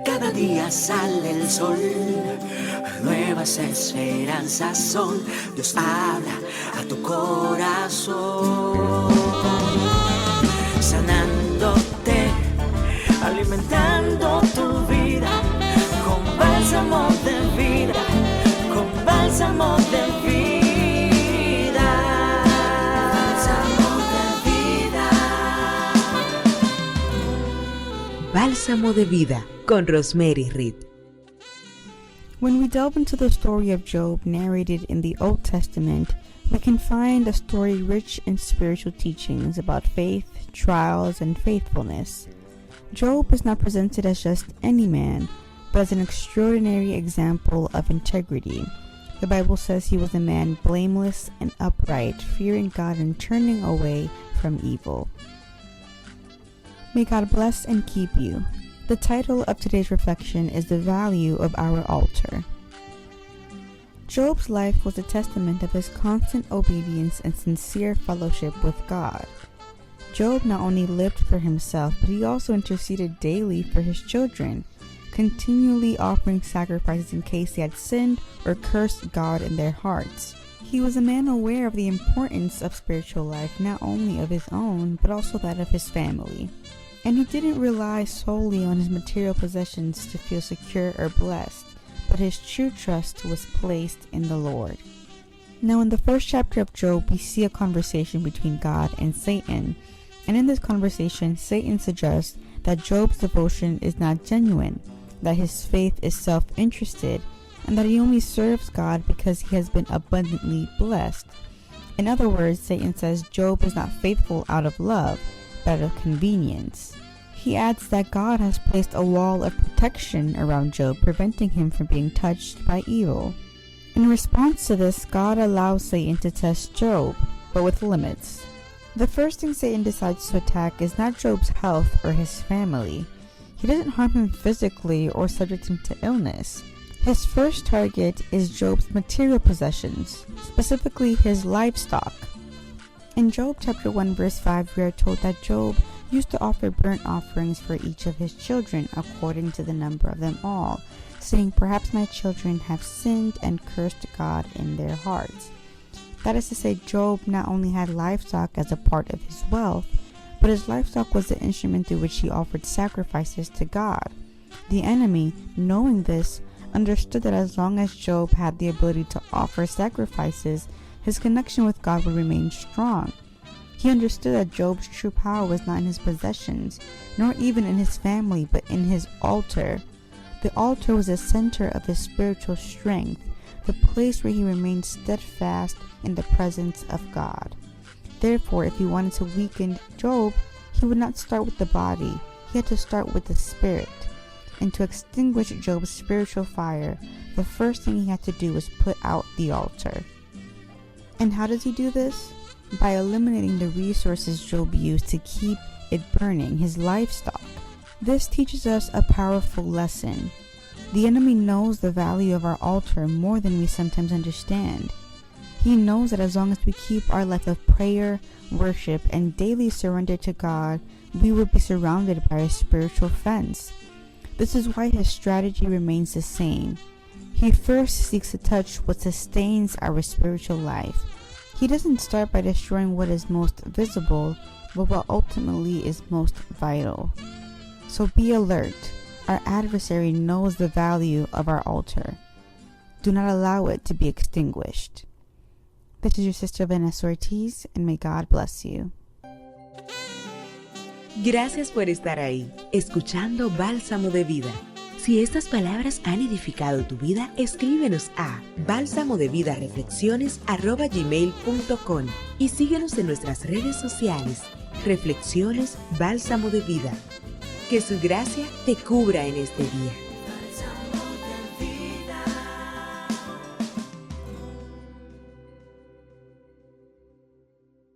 Cada día sale el sol, nuevas esperanzas son. Dios habla a tu corazón, sanándote, alimentando tu vida con bálsamo de vida, con bálsamo de vida, bálsamo de vida. Bálsamo de vida con Rosmery y Reid. When we delve into the story of Job narrated in the Old Testament, we can find a story rich in spiritual teachings about faith, trials, and faithfulness. Job is not presented as just any man, but as an extraordinary example of integrity. The Bible says he was a man blameless and upright, fearing God and turning away from evil. May God bless and keep you. The title of today's reflection is The Value of Our Altar. Job's life was a testament of his constant obedience and sincere fellowship with God. Job not only lived for himself, but he also interceded daily for his children, continually offering sacrifices in case they had sinned or cursed God in their hearts. He was a man aware of the importance of spiritual life, not only of his own, but also that of his family. And he didn't rely solely on his material possessions to feel secure or blessed, but his true trust was placed in the Lord. Now in the first chapter of Job, we see a conversation between God and Satan. And in this conversation, Satan suggests that Job's devotion is not genuine, that his faith is self-interested, and that he only serves God because he has been abundantly blessed. In other words, Satan says Job is not faithful out of love, but out of convenience. He adds that God has placed a wall of protection around Job, preventing him from being touched by evil. In response to this, God allows Satan to test Job, but with limits. The first thing Satan decides to attack is not Job's health or his family. He doesn't harm him physically or subject him to illness. His first target is Job's material possessions, specifically his livestock. In Job chapter 1 verse 5, we are told that Job used to offer burnt offerings for each of his children according to the number of them all, saying, "Perhaps my children have sinned and cursed God in their hearts." That is to say, Job not only had livestock as a part of his wealth, but his livestock was the instrument through which he offered sacrifices to God. The enemy, knowing this, understood that as long as Job had the ability to offer sacrifices, his connection with God would remain strong. He understood that Job's true power was not in his possessions, nor even in his family, but in his altar. The altar was the center of his spiritual strength, the place where he remained steadfast in the presence of God. Therefore, if he wanted to weaken Job, he would not start with the body. He had to start with the spirit. And to extinguish Job's spiritual fire, the first thing he had to do was put out the altar. And how does he do this? By eliminating the resources Job used to keep it burning, his livestock. This teaches us a powerful lesson. The enemy knows the value of our altar more than we sometimes understand. He knows that as long as we keep our life of prayer, worship, and daily surrender to God, we will be surrounded by a spiritual fence. This is why his strategy remains the same. He first seeks to touch what sustains our spiritual life. He doesn't start by destroying what is most visible, but what ultimately is most vital. So be alert. Our adversary knows the value of our altar. Do not allow it to be extinguished. This is your sister Vanessa Ortiz, and may God bless you. Gracias por estar ahí, escuchando Bálsamo de Vida. Si estas palabras han edificado tu vida, escríbenos a balsamodevidareflexiones@gmail.com y síguenos en nuestras redes sociales. Reflexiones Bálsamo de Vida. Que su gracia te cubra en este día.